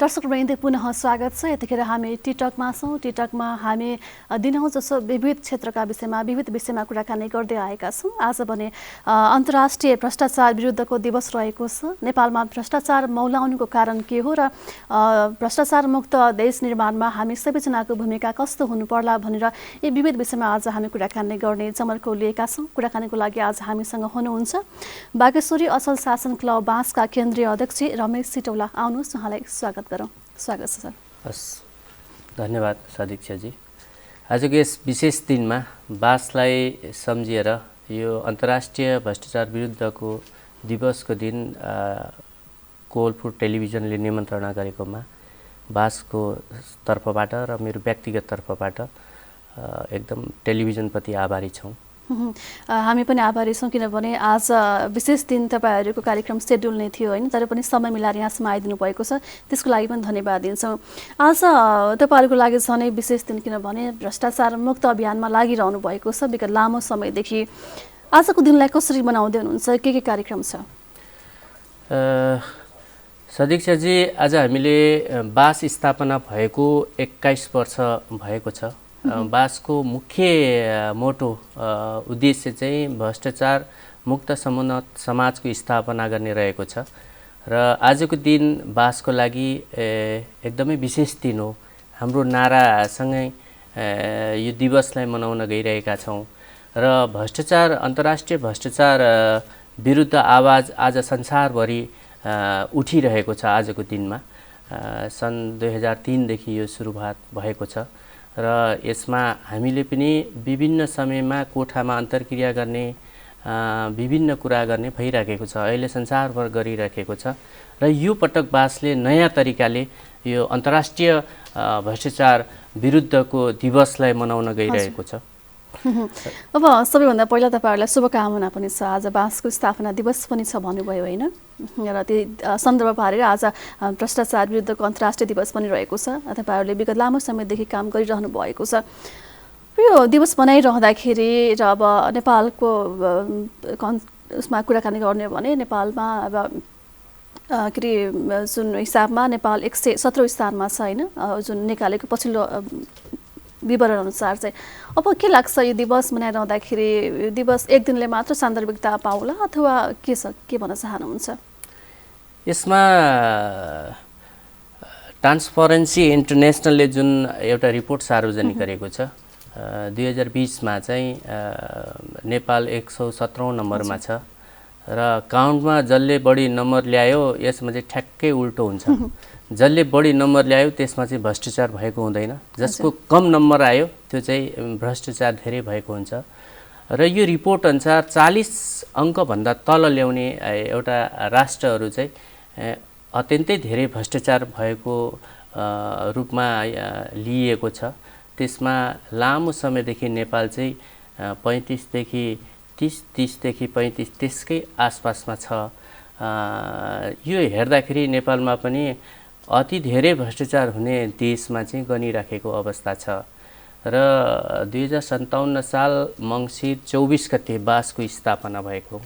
दर्शकवृन्द पुनः स्वागत छ। यतिखेर हामी टिकटकमा छौँ। टिकटकमा हामी दिनहुँ जसो विविध क्षेत्रका विषयमा विविध विषयमा कुराकानी गर्दै आएका छौँ। आज भने अन्तर्राष्ट्रिय भ्रष्टाचार विरुद्धको दिवस रहेको छ। नेपालमा भ्रष्टाचार मौलाउनुको कारण के हो र भ्रष्टाचार मुक्त देश निर्माणमा हामी सबैजनाको भूमिका कस्तो हुनुपर्ला भनेर यी विविध विषयमा आज हामी कुराकानी गर्ने जमर्को लिएका छौँ। कुराकानीको लागि आज हामीसँग हुनुहुन्छ बागेश्वरी असल शासन क्लब बाँसका केन्द्रीय अध्यक्ष रमेश सिटौला। आउनुहोस्, उहाँलाई स्वागत गरौँ। स्वागत छ सर। हस्, धन्यवाद सदीक्षाजी। आजको यस विशेष दिनमा बाँसलाई सम्झिएर यो अन्तर्राष्ट्रिय भ्रष्टाचार विरुद्धको दिवसको दिन कोलपुर टेलिभिजनले निमन्त्रणा गरेकोमा बाँसको तर्फबाट र मेरो व्यक्तिगत तर्फबाट एकदम टेलिभिजनप्रति आभारी छौँ। हामी पनि आभारी छौँ, किनभने आज विशेष दिन तपाईँहरूको कार्यक्रम सेड्युल नै थियो होइन, तर पनि समय मिलाएर यहाँसम्म आइदिनु भएको छ, त्यसको लागि पनि धन्यवाद दिन्छौँ। आज तपाईँहरूको लागि झनै विशेष दिन, किनभने भ्रष्टाचार मुक्त अभियानमा लागिरहनु भएको छ विगत लामो समयदेखि। आजको दिनलाई कसरी मनाउँदै हुनुहुन्छ, के कार्यक्रम छ? सदीक्षाजी, आज हामीले बाँस स्थापना भएको 21 वर्ष भएको छ। बाँसको मुख्य मोटो उद्देश्य चाहिँ भ्रष्टाचार मुक्त समुन्नत समाजको स्थापना गर्ने रहेको छ र आजको दिन बाँसको लागि एकदमै विशेष दिन हो। हाम्रो नारासँगै यो दिवसलाई मनाउन गइरहेका छौँ र भ्रष्टाचार अन्तर्राष्ट्रिय भ्रष्टाचार विरुद्ध आवाज आज संसारभरि उठिरहेको छ। आजको दिनमा सन् 2003 देखि यो सुरुवात भएको छ र यसमा हामीले पनि विभिन्न समयमा कोठामा अन्तर्क्रिया गर्ने विभिन्न कुरा गर्ने भइराखेको छ। अहिले संसारभर गरिराखेको छ र यो पटक बाँसले नयाँ तरिकाले यो अन्तर्राष्ट्रिय भ्रष्टाचार विरुद्धको दिवसलाई मनाउन गइरहेको छ। अब सबैभन्दा पहिला तपाईँहरूलाई शुभकामना पनि छ। आज बाँसको स्थापना दिवस पनि छ भन्नुभयो होइन, र त्यही सन्दर्भ पारेर आज भ्रष्टाचार विरुद्धको अन्तर्राष्ट्रिय दिवस पनि रहेको छ। तपाईँहरूले विगत लामो समयदेखि काम गरिरहनु भएको छ। यो दिवस मनाइरहँदाखेरि र अब नेपालको उसमा कुराकानी गर्ने हो भने नेपालमा अब के अरे जुन हिसाबमा नेपाल 117 स्थानमा छ होइन, जुन निकालेको पछिल्लो विवरण अनुसार चाहिँ। अब के लाग्छ, यो दिवस मनाइरहँदाखेरि यो दिवस एक दिनले मात्र सान्दर्भिकता पाउला अथवा के छ, के भन्न चाहनुहुन्छ? यसमा ट्रान्सपरेन्सी इन्टरनेसनलले जुन एउटा रिपोर्ट सार्वजनिक गरेको छ 2020 मा चाहिँ नेपाल 117औं नम्बरमा छ र काउन्टमा जसले बढी नम्बर ल्यायो यसमा चाहिँ ठ्याक्कै उल्टो हुन्छ। जसले बढी नम्बर ल्यायो त्यसमा चाहिँ भ्रष्टाचार भएको हुँदैन, जसको कम नम्बर आयो त्यो चाहिँ भ्रष्टाचार धेरै भएको हुन्छ। र यो रिपोर्ट अनुसार 40 अङ्कभन्दा तल ल्याउने एउटा राष्ट्रहरू चाहिँ अत्यन्तै धेरै भ्रष्टाचार भएको रूपमा लिइएको छ। त्यसमा लामो समयदेखि नेपाल चाहिँ 35 देखि 30, 30 देखि 35 त्यसकै आसपासमा छ। यो हेर्दाखेरि नेपालमा पनि अति धेरै भ्रष्टाचार हुने देशमा चाहिँ गनिराखेको अवस्था छ र 2057 साल मङ्सिर 24 गते बाँसको स्थापना भएको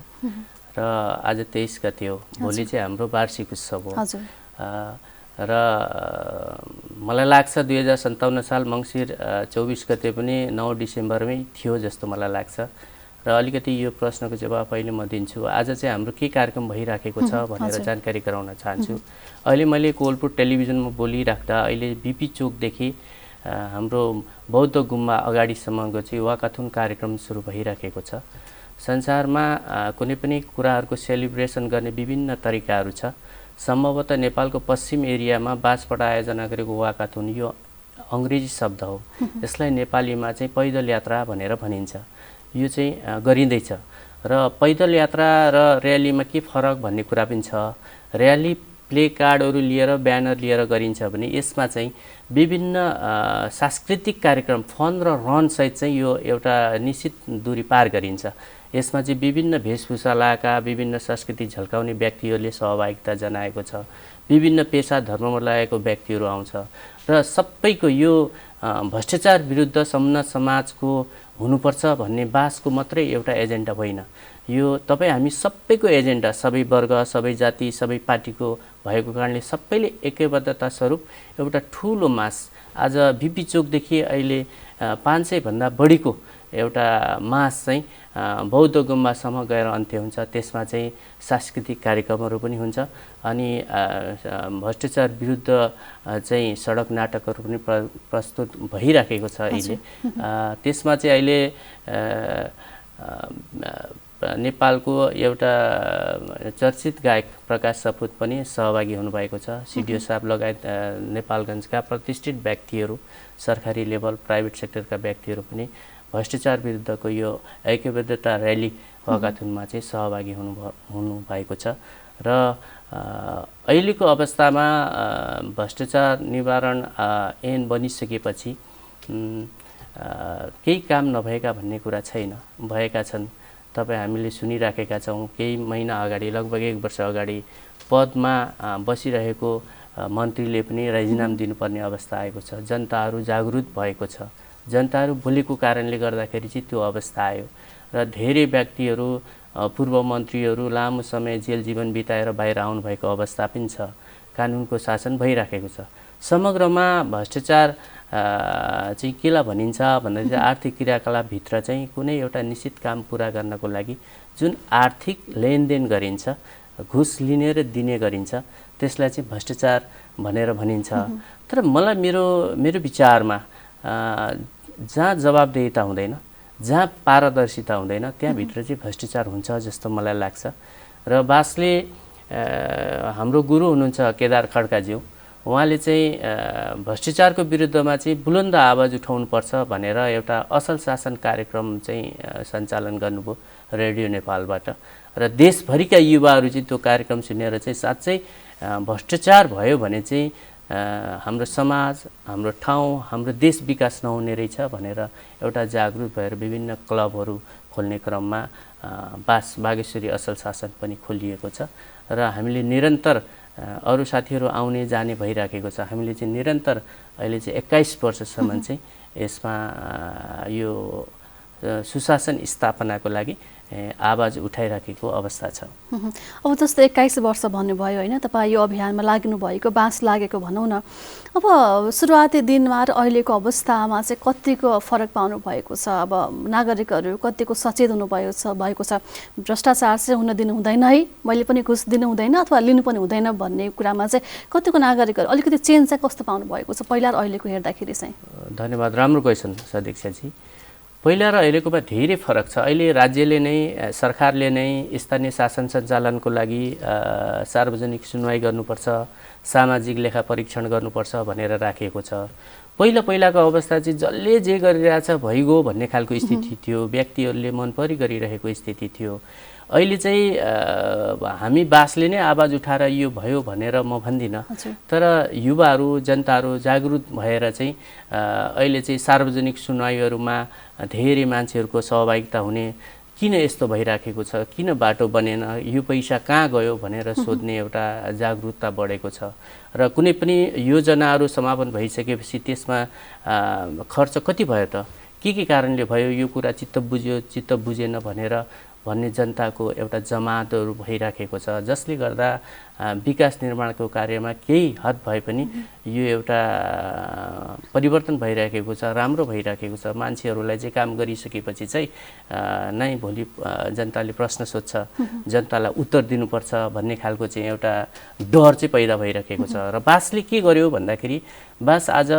र आज 23 गते हो। भोलि चाहिँ हाम्रो वार्षिक उत्सव हो र मलाई लाग्छ 2057 साल मङ्सिर 24 गते पनि 9 डिसेम्बरमै थियो जस्तो मलाई लाग्छ र अलिकति यो प्रश्नको जवाफ अहिले म दिन्छु। आज चाहिँ हाम्रो के कार्यक्रम भइराखेको छ भनेर जानकारी गराउन चाहन्छु। अहिले मैले कोलपुर टेलिभिजनमा बोलिराख्दा अहिले बिपी चोकदेखि हाम्रो बौद्ध गुम्बा अगाडिसम्मको चाहिँ वाकाथुन कार्यक्रम सुरु भइराखेको छ। संसारमा कुनै पनि कुराहरूको सेलिब्रेसन गर्ने विभिन्न तरिकाहरू छ। सम्भवतः नेपालको पश्चिम एरियामा बाँसबाट आयोजना गरेको वाकाथुन यो अङ्ग्रेजी शब्द हो। यसलाई नेपालीमा चाहिँ पैदल यात्रा भनेर भनिन्छ। यो चाहिँ गरिँदैछ र पैदल यात्रा र र्यालीमा के फरक भन्ने कुरा पनि छ। र्याली प्ले कार्डहरू लिएर ब्यानर लिएर गरिन्छ भने यसमा चाहिँ विभिन्न सांस्कृतिक कार्यक्रम फन र रन सहित चाहिँ यो एउटा निश्चित दूरी पार गरिन्छ। यसमा चाहिँ विभिन्न वेशभूषा लगाएका विभिन्न संस्कृति झल्काउने व्यक्तिहरूले सहभागिता जनाएको छ। विभिन्न पेसा धर्ममा लागेको व्यक्तिहरू आउँछ र सबैको यो भ्रष्टाचार विरुद्ध सम्पूर्ण समाजको हुनुपर्छ भन्ने बासको मात्रै एउटा एजेन्डा होइन, यो तपाईँ हामी सबैको एजेन्डा, सबै वर्ग, सबै जाति, सबै पार्टीको भएको कारणले सबैले एकैबद्धता स्वरूप एउटा ठुलो मास आज बिपी चोकदेखि अहिले 500 भन्दा बढीको एउटा मास चाहिँ बौद्ध गुम्बासम्म गएर अन्त्य हुन्छ। त्यसमा चाहिँ सांस्कृतिक कार्यक्रमहरू पनि हुन्छ अनि भ्रष्टाचार विरुद्ध चाहिँ सडक नाटकहरू पनि प्रस्तुत भइराखेको छ अहिले। त्यसमा चाहिँ अहिले नेपालको एउटा चर्चित गायक प्रकाश सपुत पनि सहभागी हुनुभएको छ। सिडिओ साहब लगायत नेपालगञ्जका प्रतिष्ठित व्यक्तिहरू, सरकारी लेभल, प्राइभेट सेक्टरका व्यक्तिहरू पनि भ्रष्टाचार विरुद्धको यो ऐक्यबद्धता र्याली वाकाथुनमा चाहिँ सहभागी हुनुभएको छ। र अहिलेको अवस्थामा भ्रष्टाचार निवारण ऐन बनिसकेपछि केही काम नभएका भन्ने कुरा छैन, भएका छन्। तपाईँ हामीले सुनिराखेका छौँ, केही महिना अगाडि, लगभग 1 वर्ष अगाडि पदमा बसिरहेको मन्त्रीले पनि राजीनामा दिनुपर्ने अवस्था आएको छ। जनताहरू जागृत भएको छ, जनताहरू बोलेको कारणले गर्दाखेरि चाहिँ त्यो अवस्था आयो र धेरै व्यक्तिहरू, पूर्व मन्त्रीहरू लामो समय जेल जीवन बिताएर बाहिर आउनुभएको अवस्था पनि छ। कानुनको शासन भइराखेको छ। समग्रमा भ्रष्टाचार चाहिँ केलाई भनिन्छ भन्दाखेरि चाहिँ आर्थिक क्रियाकलापभित्र चाहिँ कुनै एउटा निश्चित काम पुरा गर्नको लागि जुन आर्थिक लेनदेन गरिन्छ, घुस लिने र दिने गरिन्छ, त्यसलाई चाहिँ भ्रष्टाचार भनेर भनिन्छ। तर मलाई मेरो विचारमा जहाँ जवाबदेहिता हुँदैन, जहाँ पारदर्शिता हुँदैन, त्यहाँभित्र चाहिँ भ्रष्टाचार हुन्छ जस्तो मलाई लाग्छ। र बासले हाम्रो गुरु हुनुहुन्छ केदार खड्काज्यू, उहाँले चाहिँ भ्रष्टाचारको विरुद्धमा चाहिँ बुलन्द आवाज उठाउनुपर्छ भनेर एउटा असल शासन कार्यक्रम चाहिँ सञ्चालन गर्नुभयो रेडियो नेपालबाट। र देशभरिका युवाहरू चाहिँ त्यो कार्यक्रम सुनेर चाहिँ साँच्चै भ्रष्टाचार भयो भने चाहिँ हाम्रो समाज, हाम्रो ठाउँ, हाम्रो देश विकास नहुने रहेछ भनेर एउटा जागृत भएर विभिन्न क्लबहरू खोल्ने क्रममा बागेश्वरी असल शासन पनि खोलिएको छ। र हामीले निरन्तर अरू साथीहरू आउने जाने भइराखेको छ। हामीले चाहिँ निरन्तर अहिले चाहिँ 21 वर्षसम्म चाहिँ यसमा यो सुशासन स्थापनाको लागि आवाज उठाइराखेको अवस्था छ। अब जस्तो 21 वर्ष भन्नुभयो होइन, तपाईँ यो अभियानमा लाग्नु भएको, बाँस लागेको भनौँ न। अब सुरुवाती दिनमा र अहिलेको अवस्थामा चाहिँ कतिको फरक पाउनु भएको छ? अब नागरिकहरू कतिको सचेत भएको छ? भ्रष्टाचार चाहिँ हुन दिनु हुँदैन है, मैले पनि घुस दिनु हुँदैन अथवा लिनु पनि हुँदैन भन्ने कुरामा चाहिँ कतिको नागरिकहरू अलिकति चेन्ज चाहिँ कस्तो पाउनु भएको छ पहिला र अहिलेको हेर्दाखेरि चाहिँ? धन्यवाद, राम्रो क्वेसन सदीक्षाजी। पहिला र अहिलेकोमा धेरै फरक छ। अहिले राज्यले नै, सरकारले नै स्थानीय शासन सञ्चालनको लागि सार्वजनिक सुनवाई गर्नुपर्छ, सामाजिक लेखा परीक्षण गर्नुपर्छ भनेर राखिएको छ। पहिलाको अवस्था चाहिँ जसले जे गरिरहेछ भइगयो भन्ने खालको स्थिति थियो, व्यक्तिहरूले मनपरी गरिरहेको स्थिति थियो। अहिले चाहिँ हामी बासले नै आवाज उठाएर यो भयो भनेर म भन्दिनँ, तर युवाहरू, जनताहरू जागृत भएर चाहिँ अहिले चाहिँ सार्वजनिक सुनवाईहरूमा धेरै मान्छेहरूको सहभागिता हुने, किन यस्तो भइराखेको छ, किन बाटो बनेन, यो पैसा कहाँ गयो भनेर सोध्ने एउटा जागरुकता बढेको छ। र कुनै पनि योजनाहरू समापन भइसकेपछि त्यसमा खर्च कति भयो त, के कारणले भयो, यो कुरा चित्त बुझ्यो, चित्त बुझेन भन्ने जनताको एउटा जमातहरू भइराखेको छ, जसले गर्दा विकास निर्माणको कार्यमा केही हद भए पनि यो एउटा परिवर्तन भइराखेको छ, राम्रो भइराखेको छ। मान्छेहरूलाई चाहिँ काम गरिसकेपछि चाहिँ नै भोलि जनताले प्रश्न सोध्छ, जनतालाई उत्तर दिनुपर्छ भन्ने खालको चाहिँ एउटा डर चाहिँ पैदा भइराखेको छ। र बासले के गर्यो भन्दाखेरि, बास आज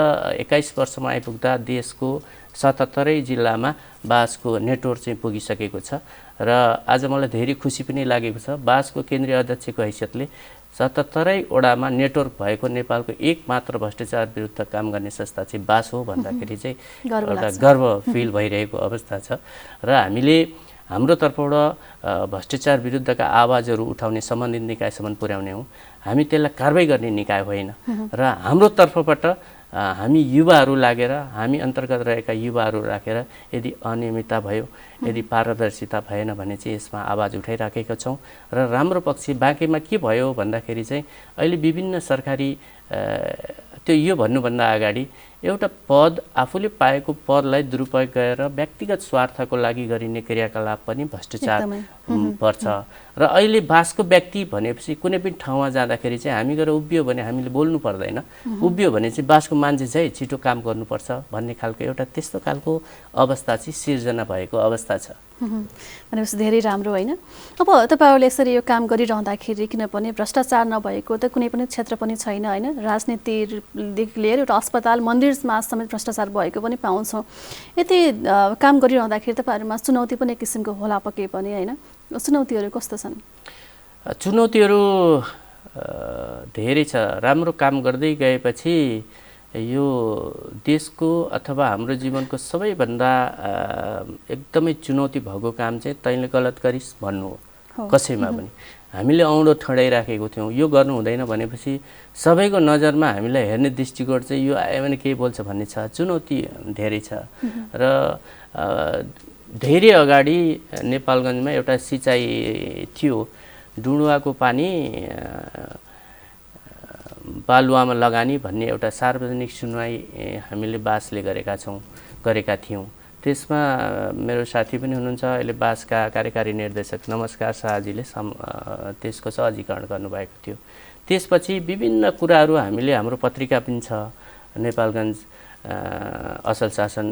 21 वर्षमा आइपुग्दा देशको 77 जिल्लामा बासको नेटवर्क चाहिँ पुगिसकेको छ। र आज मलाई धेरै खुसी पनि लागेको छ, बासको केन्द्रीय अध्यक्षको हैसियतले 77 वडामा नेटवर्क भएको नेपालको एकमात्र भ्रष्टाचार विरुद्ध काम गर्ने संस्था चाहिँ बास हो भन्दाखेरि चाहिँ एउटा गर्व फिल भइरहेको अवस्था छ। र हामीले हाम्रो तर्फबाट भ्रष्टाचार विरुद्धका आवाजहरू उठाउने सम्बन्धित निकायसम्म पुर्याउने हौँ, हामी त्यसलाई कारबाही गर्ने निकाय होइन। र हाम्रो तर्फबाट हामी युवाहरू लागेर, हामी अन्तर्गत रहेका युवाहरू राखेर यदि अनियमितता भयो, यदि पारदर्शिता भएन भने चाहिँ यसमा आवाज उठाइराखेका छौँ। र राम्रो पक्ष बाँकीमा के भयो भन्दाखेरि चाहिँ अहिले विभिन्न सरकारी त्यो यो भन्नुभन्दा अगाडि एउटा पद आफूले पाएको पदलाई दुरुपयोग गरेर व्यक्तिगत स्वार्थको लागि गरिने क्रियाकलाप पनि भ्रष्टाचार पर्छ र अहिले बासको व्यक्ति भनेपछि कुनै पनि ठाउँमा जाँदाखेरि चाहिँ हामी गएर उभियो भने हामीले बोल्नु पर्दैन उभियो भने चाहिँ बासको मान्छे चाहिँ छिटो काम गर्नुपर्छ भन्ने खालको एउटा त्यस्तो खालको अवस्था चाहिँ सिर्जना भएको अवस्था छ भनेपछि धेरै राम्रो होइन। अब तपाईँहरूले यसरी यो काम गरिरहँदाखेरि किनभने भ्रष्टाचार नभएको त कुनै पनि क्षेत्र पनि छैन होइन, राजनीतिदेखि लिएर एउटा अस्पताल मन्दिरमा समेत भ्रष्टाचार भएको पनि पाउँछौँ। यति काम गरिरहँदाखेरि तपाईँहरूमा चुनौती पनि एक किसिमको होला पक्कै पनि होइन, चुनौतीहरू कस्तो छन्? चुनौतीहरू धेरै छ। राम्रो काम गर्दै गएपछि यो देशको अथवा हाम्रो जीवनको सबैभन्दा एकदमै चुनौती भएको काम चाहिँ तैँले गलत गरिस् भन्नु हो कसैमा पनि। हामीले औँडो ठडाइराखेको थियौँ यो गर्नु हुँदैन भनेपछि सबैको नजरमा हामीलाई हेर्ने दृष्टिकोण चाहिँ यो आयो भने के बोल्छ भन्ने छ। चुनौती धेरै छ र धेरै अगाडि नेपालगञ्जमा एउटा सिँचाइ थियो, डुडुवाको पानी बालुवामा लगानी भन्ने एउटा सार्वजनिक सुनवाई हामीले बासले गरेका थियौँ। त्यसमा मेरो साथी पनि हुनुहुन्छ अहिले बासका कार्यकारी निर्देशक नमस्कार शाहजीले त्यसको सहजीकरण गर्नुभएको थियो। त्यसपछि विभिन्न कुराहरू हामीले हाम्रो पत्रिका पनि छ नेपालगञ्ज असल शासन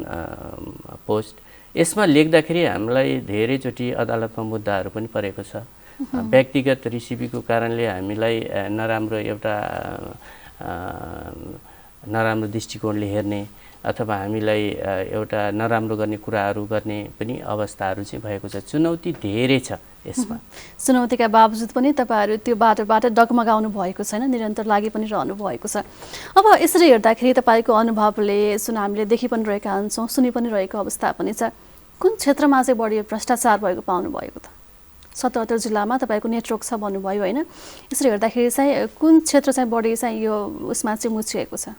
पोस्ट, यसमा लेख्दाखेरि हामीलाई धेरैचोटि अदालतमा मुद्दाहरू पनि परेको छ। व्यक्तिगत रिसिभीको कारणले हामीलाई नराम्रो दृष्टिकोणले हेर्ने अथवा हामीलाई एउटा नराम्रो गर्ने कुराहरू गर्ने पनि अवस्थाहरू चाहिँ भएको छ। चुनौती धेरै छ यसमा। चुनौतीका बावजुद पनि तपाईँहरू त्यो बाटोबाट डगमगाउनु भएको छैन, निरन्तर लागि पनि रहनु भएको छ। अब यसरी हेर्दाखेरि तपाईँको अनुभवले हामीले देखि पनि रहेका हुन्छौँ, सुनि पनि रहेको अवस्था पनि छ। कुन क्षेत्रमा चाहिँ बढी भ्रष्टाचार भएको पाउनु भएको त? 77 जिल्लामा तपाईँको नेटवर्क छ भन्नुभयो होइन, यसरी हेर्दाखेरि चाहिँ कुन क्षेत्र चाहिँ बढी चाहिँ यो उसमा चाहिँ मुछिएको छ?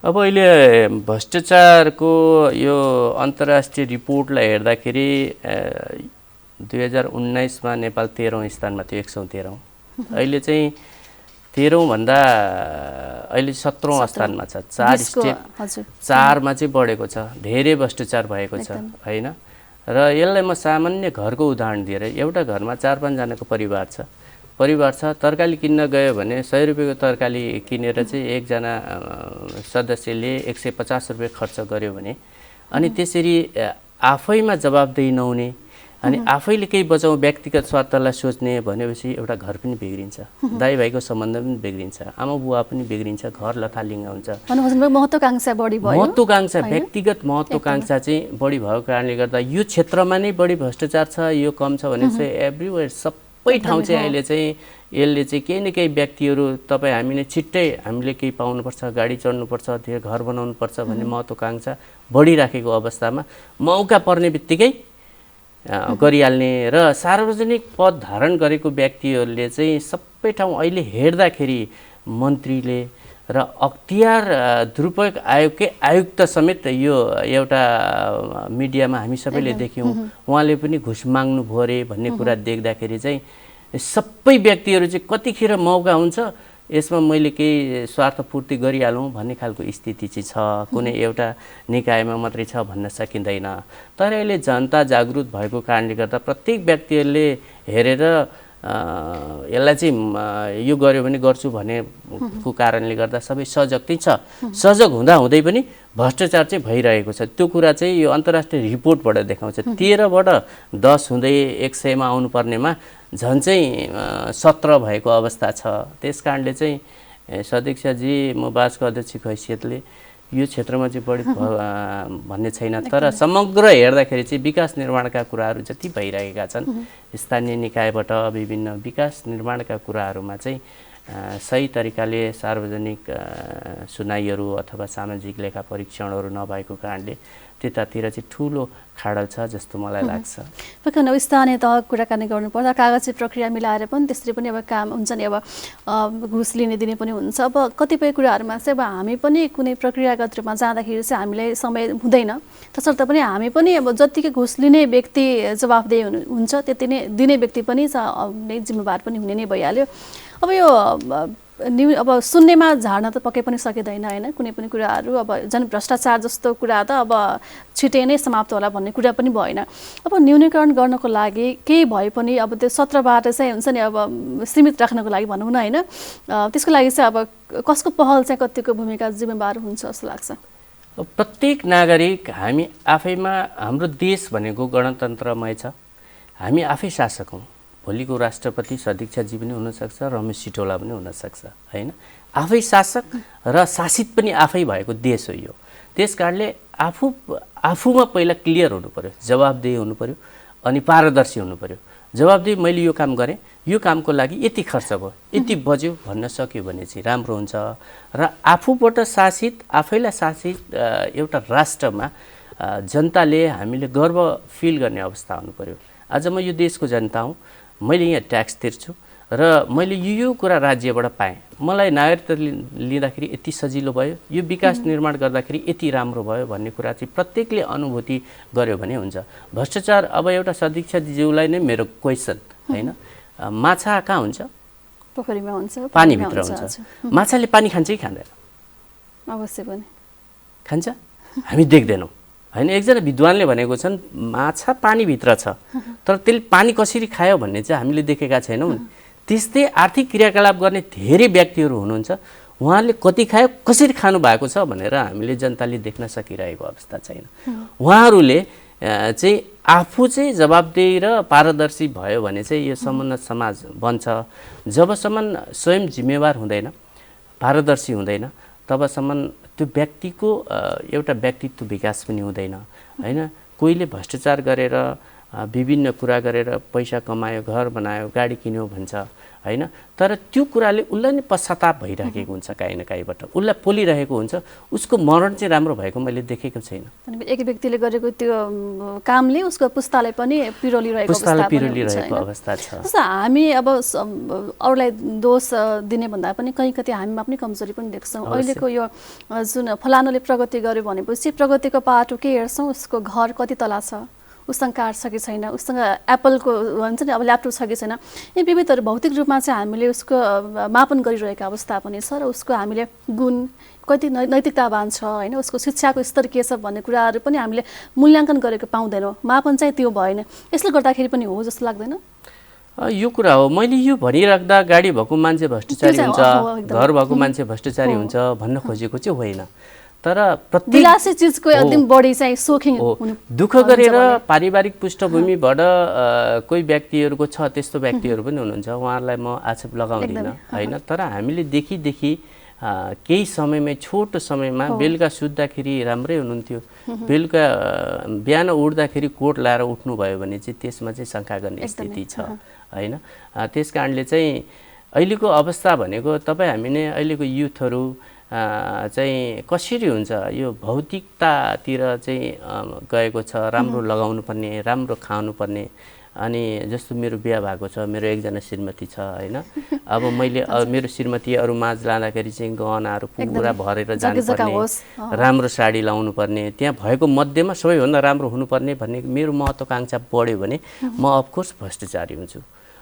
अब अहिले भ्रष्टाचारको यो अन्तर्राष्ट्रिय रिपोर्टलाई हेर्दाखेरि 2019मा नेपाल 13औं स्थानमा थियो, 113औं। अहिले चाहिँ 13औं भन्दा अहिले 17औं स्थानमा छ। 4मा चाहिँ बढेको छ, धेरै भ्रष्टाचार भएको छ होइन। र यसलाई म सामान्य घरको उदाहरण दिएर, एउटा घरमा 4-5 जनाको परिवार छ, तरकारी किन्न गयो भने 100 रुपियाँको तरकारी किनेर चाहिँ एकजना सदस्यले 150 रुपियाँ खर्च गर्यो भने अनि त्यसरी आफैमा जवाबदेही नहुने अनि आफैले केही बचाउँ व्यक्तिगत स्वार्थलाई सोच्ने भनेपछि एउटा घर पनि बिग्रिन्छ, दाइ भाइको सम्बन्ध पनि बिग्रिन्छ, आमा बुवा पनि बिग्रिन्छ, घर लथालिङ्ग हुन्छ। महत्त्वाकांक्षा बढी भयो, महत्त्वाकांक्षा व्यक्तिगत महत्त्वाकांक्षा चाहिँ बढी भएको कारणले गर्दा यो क्षेत्रमा नै बढी भ्रष्टाचार छ, यो कम छ भने चाहिँ एभ्रिवेयर सबै ठाउँ चाहिँ अहिले चाहिँ यसले चाहिँ केही न केही व्यक्तिहरू तपाईँ हामीले छिट्टै हामीले केही पाउनुपर्छ, गाडी चढ्नुपर्छ, धेरै घर बनाउनुपर्छ भन्ने महत्त्वाकांक्षा बढिराखेको अवस्थामा मौका पर्ने बित्तिकै गरिहाल्ने र सार्वजनिक पद धारण गरेको व्यक्तिहरूले चाहिँ सबै ठाउँ अहिले हेर्दाखेरि मन्त्रीले र अख्तियार दुरुपयोग आयोगकै आयुक्त समेत यो एउटा मिडियामा हामी सबैले देख्यौँ, उहाँले पनि घुस माग्नु भयो अरे भन्ने कुरा देख्दाखेरि चाहिँ सबै व्यक्तिहरू चाहिँ कतिखेर मौका हुन्छ यसमा मैले केही स्वार्थपूर्ति गरिहालौँ भन्ने खालको स्थिति चाहिँ छ। कुनै एउटा निकायमा मात्रै छ भन्न सकिँदैन। तर अहिले जनता जागृत भएको कारणले गर्दा प्रत्येक व्यक्तिहरूले हेरेर यसलाई चाहिँ यो गर्यो भने गर्छु भनेको कारणले गर्दा सबै सजग चाहिँ छ। सजग हुँदै पनि भ्रष्टाचार चाहिँ भइरहेको छ। त्यो कुरा चाहिँ यो अन्तर्राष्ट्रिय रिपोर्टबाट देखाउँछ। 13बाट 10 हुँदै 100मा आउनुपर्नेमा झन् चाहिँ 17 भएको अवस्था छ। त्यस कारणले चाहिँ सदस्यजी म बासको अध्यक्षको हैसियतले यो क्षेत्रमा चाहिँ बढी भन्ने छैन। तर समग्र हेर्दाखेरि चाहिँ विकास निर्माणका कुराहरू जति भइरहेका छन् स्थानीय निकायबाट विभिन्न विकास निर्माणका कुराहरूमा चाहिँ सही तरिकाले सार्वजनिक सुनाइहरू अथवा सामाजिक लेखा परीक्षणहरू नभएको कारणले त्यतातिर चाहिँ ठुलो खाडल छ जस्तो मलाई लाग्छ। पक्कै पनि स्थानीय तह कुराकानी गर्नुपर्दा कागजी प्रक्रिया मिलाएर पनि त्यसरी पनि अब काम हुन्छ नि, अब घुस लिने दिने पनि हुन्छ। अब कतिपय कुराहरूमा चाहिँ अब हामी पनि कुनै प्रक्रियागत रूपमा जाँदाखेरि चाहिँ हामीलाई समय हुँदैन, तसर्थ पनि हामी पनि अब जतिकै घुस लिने व्यक्ति जवाफदेही हुन्छ त्यति नै दिने व्यक्ति पनि जिम्मेवार पनि हुने नै भइहाल्यो। अब यो अब सुन्नेमा झार्न त पक्कै पनि सकिँदैन होइन, कुनै पनि कुराहरू अब झन् भ्रष्टाचार जस्तो कुरा त अब छिटै नै समाप्त होला भन्ने कुरा पनि भएन। अब न्यूनीकरण गर्नको लागि केही भए पनि अब त्यो सत्रबाट चाहिँ हुन्छ नि अब सीमित राख्नको लागि भनौँ न होइन, त्यसको लागि चाहिँ अब कसको पहल चाहिँ कतिको भूमिका जिम्मेवार हुन्छ जस्तो लाग्छ? प्रत्येक नागरिक हामी आफैमा, हाम्रो देश भनेको गणतन्त्रमय छ, हामी आफै शासक हौँ। भोलिको राष्ट्रपति सदीक्षाजी पनि हुनसक्छ, रमेश सिटौला पनि हुनसक्छ होइन। आफै शासक र शासित पनि आफै भएको देश हो यो। त्यस कारणले आफूमा पहिला क्लियर हुनु पर्यो, जवाबदेही हुनु पर्यो अनि पारदर्शी हुनु पर्यो। जवाबदेही मैले यो काम गरेँ, यो कामको लागि यति खर्च भयो, यति बज्यो भन्न सक्यो भने चाहिँ राम्रो हुन्छ। र आफूबाट शासित, आफैलाई शासित एउटा राष्ट्रमा जनताले हामीले गर्व फिल गर्ने अवस्था हुनु पर्यो। आज म यो देशको जनता हुँ, मैले यहाँ ट्याक्स तिर्छु र मैले यो कुरा राज्यबाट पाएँ, मलाई नागरिकता लिँदाखेरि यति सजिलो भयो, यो विकास निर्माण गर्दाखेरि यति राम्रो भयो भन्ने कुरा चाहिँ प्रत्येकले अनुभूति गर्यो भने हुन्छ। भ्रष्टाचार अब एउटा सदीक्षाज्यूलाई नै मेरो क्वेसन होइन, माछा कहाँ हुन्छ? पोखरीमा हुन्छ, पानीभित्र हुन्छ। माछाले पानी खान्छ कि खाँदैन? अवश्य पनि खान्छ, हामी देख्दैनौँ होइन। एकजना विद्वानले भनेको छन् माछा पानीभित्र छ तर त्यसले पानी कसरी खायो भन्ने चाहिँ हामीले देखेका छैनौँ। त्यस्तै आर्थिक क्रियाकलाप गर्ने धेरै व्यक्तिहरू हुनुहुन्छ, उहाँहरूले कति खायो, कसरी खानु भएको छ भनेर हामीले जनताले देख्न सकिरहेको अवस्था छैन। उहाँहरूले चाहिँ आफू चाहिँ जवाबदेही र पारदर्शी भयो भने चाहिँ यो सम्पन्न समाज बन्छ। जबसम्म स्वयं जिम्मेवार हुँदैन, पारदर्शी हुँदैन, तबसम्म त्यो व्यक्तिको एउटा व्यक्तित्व विकास पनि हुँदैन होइन। कोहीले भ्रष्टाचार गरेर विभिन्न कुरा गरेर पैसा कमायो, घर बनायो, गाडी किन्यो भन्छ होइन, तर त्यो कुराले उसलाई नै पश्चाताप भइरहेको हुन्छ, काहीँ न काहीँबाट उसलाई पोलिरहेको हुन्छ, उसको मरण चाहिँ राम्रो भएको मैले देखेको छैन। एक व्यक्तिले गरेको त्यो कामले उसको पुस्तालाई पनि पिरोलिरहेको अवस्था छ। जस्तो हामी अब अरूलाई दोष दिने भन्दा पनि कहीँ कतै हामीमा पनि कमजोरी पनि देख्छौँ। अहिलेको यो जुन फलानुले प्रगति गर्यो भनेपछि प्रगतिको पाटो के हेर्छौँ, उसको घर कति तला छ, उसँग कार छ कि छैन, उसँग एप्पलको भन्छ नि अब ल्यापटप छ कि छैन, यी विविधहरू भौतिक रूपमा चाहिँ हामीले उसको मापन गरिरहेको अवस्था पनि छ। र उसको हामीले गुण कति नैतिकतावान छ होइन, उसको शिक्षाको स्तर के छ भन्ने कुराहरू पनि हामीले मूल्याङ्कन गरेको पाउँदैनौँ। मापन चाहिँ त्यो भएन। यसले गर्दाखेरि पनि हो जस्तो लाग्दैन? यो कुरा हो। मैले यो भनिराख्दा गाडी भएको मान्छे भ्रष्टाचारी हुन्छ, घर भएको मान्छे भ्रष्टाचारी हुन्छ भन्न खोजेको चाहिँ होइन। तर विलासी चिजको एकदम बढी चाहिँ सोखिङ हुनु, दुःख गरेर पारिवारिक पृष्ठभूमिबाट कोही व्यक्तिहरूको छ, त्यस्तो व्यक्तिहरू पनि हुनुहुन्छ, उहाँहरूलाई म आक्षेप लगाउँदिनँ होइन। तर हामीले देखि केही समयमै, छोटो समयमा बेलुका सुत्दाखेरि राम्रै हुनुहुन्थ्यो, बेलुका बिहान उठ्दाखेरि कोट लाएर उठ्नुभयो भने चाहिँ त्यसमा चाहिँ शङ्का गर्ने स्थिति छ होइन। त्यस कारणले चाहिँ अहिलेको अवस्था भनेको तपाईँ हामी नै अहिलेको युथहरू चाहिँ कसरी हुन्छ, यो भौतिकतातिर चाहिँ गएको छ। राम्रो लगाउनु पर्ने, राम्रो खानु पर्ने। अनि जस्तो मेरो बिहा भएको छ, मेरो एकजना श्रीमती छ होइन। अब मैले मेरो श्रीमती अरू माझ लाँदाखेरि चाहिँ गहनाहरू पुरा भरेर जानुपर्ने, राम्रो साडी लाउनु पर्ने, त्यहाँ भएको मध्येमा सबैभन्दा राम्रो हुनुपर्ने भन्ने मेरो महत्त्वाकांक्षा बढ्यो भने म अफकोर्स भ्रष्टाचारी हुन्छु।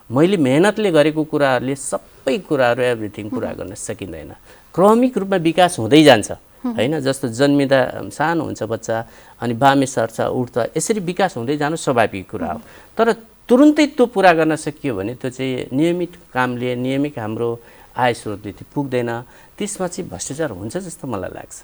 मैले मेहनतले गरेको कुराहरूले सबै कुराहरू एभ्रिथिङ पुरा गर्न सकिँदैन। क्रमिक रूपमा विकास हुँदै जान्छ होइन। जस्तो जन्मिँदा सानो हुन्छ बच्चा, अनि बामे सर्छ, उठ्छ, यसरी विकास हुँदै जानु स्वाभाविक कुरा हो। तर तुरुन्तै त्यो पुरा गर्न सकियो भने त्यो चाहिँ नियमित कामले, नियमित हाम्रो आय स्रोतले त्यो पुग्दैन। त्यसमा चाहिँ भ्रष्टाचार हुन्छ जस्तो मलाई लाग्छ।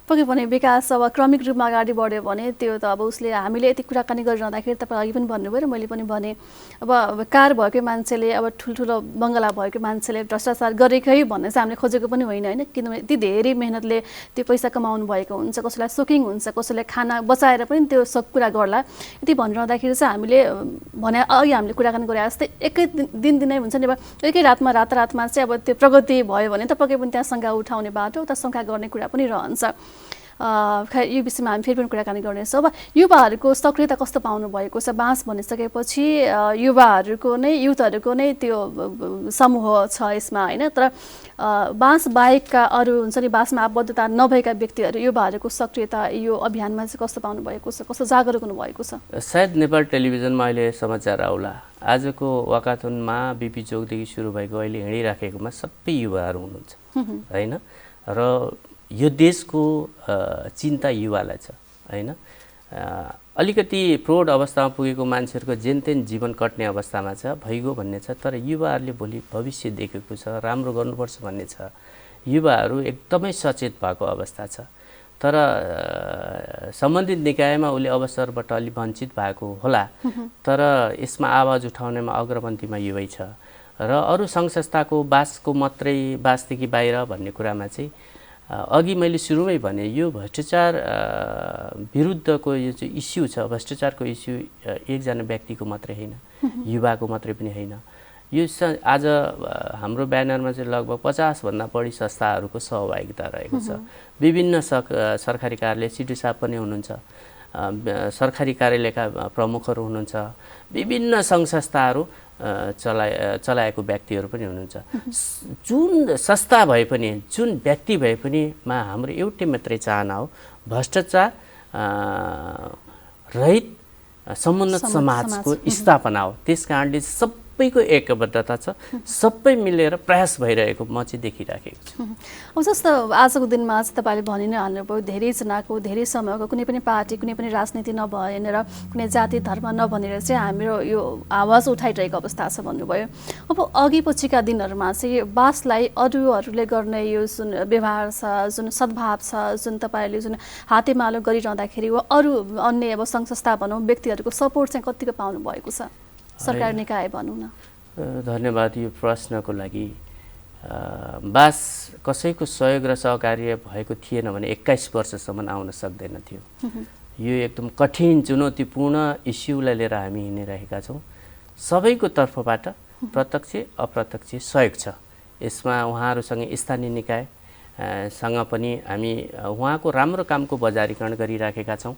पक्कै पनि विकास अब क्रमिक रूपमा अगाडि बढ्यो भने त्यो त अब उसले हामीले यति कुराकानी गरिरहँदाखेरि तपाईँ अघि पनि भन्नुभयो र मैले पनि भने, अब कार भएकै मान्छेले, अब ठुल्ठुलो बङ्गला भएको मान्छेले भ्रष्टाचार गरेकै भन्ने चाहिँ हामीले खोजेको पनि होइन होइन। किनभने यति धेरै मेहनतले त्यो पैसा कमाउनु भएको हुन्छ, कसैलाई सोकिङ हुन्छ, कसैलाई खाना बचाएर पनि त्यो सब कुरा गर्ला। यति भनिरहँदाखेरि चाहिँ हामीले भने अघि हामीले कुराकानी गरे जस्तै एकै दिनै हुन्छ नि, अब एकै रातमा रातारातमा चाहिँ अब त्यो प्रगति भयो भने त पक्कै पनि त्यहाँ शङ्का उठाउने बाटो, उता शङ्का गर्ने कुरा पनि रहन्छ। यो विषयमा हामी फेरि पनि कुराकानी गर्नेछौँ। अब युवाहरूको सक्रियता कस्तो पाउनु भएको छ? बाँस भनिसकेपछि युवाहरूको नै युथहरूको नै त्यो समूह छ यसमा होइन, तर बाँस बाहेकका अरू हुन्छ नि बाँसमा आबद्धता नभएका व्यक्तिहरू युवाहरूको सक्रियता यो अभियानमा चाहिँ कस्तो पाउनु भएको छ, कस्तो जागरुक हुनुभएको छ? सायद नेपाल टेलिभिजनमा अहिले समाचार आउला, आजको वाकाथनमा बिपी चोकदेखि सुरु भएको अहिले हिँडिराखेकोमा सबै युवाहरू हुनुहुन्छ होइन, र यो देशको चिन्ता युवालाई छ होइन। अलिकति प्रौढ अवस्थामा पुगेको मान्छेहरूको जेनतेन जीवन कट्ने अवस्थामा छ, भइगयो भन्ने छ, तर युवाहरूले भोलि भविष्य देखेको छ, राम्रो गर्नुपर्छ भन्ने छ। युवाहरू एकदमै सचेत भएको अवस्था छ, तर सम्बन्धित निकायमा उसले अवसरबाट अलि वञ्चित भएको होला, तर यसमा आवाज उठाउनेमा अग्रपन्थीमा युवै छ। र अरू सङ्घ संस्थाको बासको मात्रै बासदेखि बाहिर भन्ने कुरामा चाहिँ अघि मैले सुरुमै भने यो भ्रष्टाचार विरुद्धको यो चाहिँ इस्यु छ, भ्रष्टाचारको इस्यु एकजना व्यक्तिको मात्रै होइन, युवाको मात्रै पनि होइन। यो आज हाम्रो ब्यानरमा चाहिँ लगभग 50भन्दा बढी संस्थाहरूको सहभागिता रहेको छ। विभिन्न सरकारी कार्यालय, सिडी साहब पनि हुनुहुन्छ, सरकारी कार्यालयका प्रमुखहरू हुनुहुन्छ, विभिन्न सङ्घ संस्थाहरू चलाएको व्यक्तिहरू पनि हुनुहुन्छ। जुन संस्था भए पनि, जुन व्यक्ति भए पनि मा हाम्रो एउटै मात्रै चाहना हो भ्रष्टाचार रहित समुन्नत समाजको स्थापना हो। त्यस कारणले सबैको एकबद्धता छ, सबै मिलेर प्रयास भइरहेको म चाहिँ देखिराखेको छु। अब जस्तो आजको दिनमा चाहिँ तपाईँले भनि नै हाल्नुभयो, धेरैजनाको धेरै समयको कुनै पनि पार्टी, कुनै पनि राजनीति नभएर, कुनै जाति धर्म नभनेर चाहिँ हाम्रो यो आवाज उठाइरहेको अवस्था छ भन्नुभयो। अब अघि पछिका दिनहरूमा चाहिँ बासलाई अरूहरूले गर्ने यो जुन व्यवहार छ, जुन सद्भाव छ, जुन तपाईँहरूले जुन हातेमालो गरिरहँदाखेरि अरू अन्य अब सङ्घ संस्था भनौँ, व्यक्तिहरूको सपोर्ट चाहिँ कतिको पाउनु भएको छ, सरकार निकाय भनौँ न? धन्यवाद यो प्रश्नको लागि। बास कसैको सहयोग र सहकार्य भएको थिएन भने 21 वर्षसम्म आउन सक्दैन थियो। यो एकदम कठिन चुनौतीपूर्ण इस्युलाई लिएर हामी हिँडिरहेका छौँ। सबैको तर्फबाट प्रत्यक्ष अप्रत्यक्ष सहयोग छ। यसमा उहाँहरूसँग स्थानीय निकाय सँग पनि हामी उहाँको राम्रो कामको बजारीकरण गरिराखेका छौँ,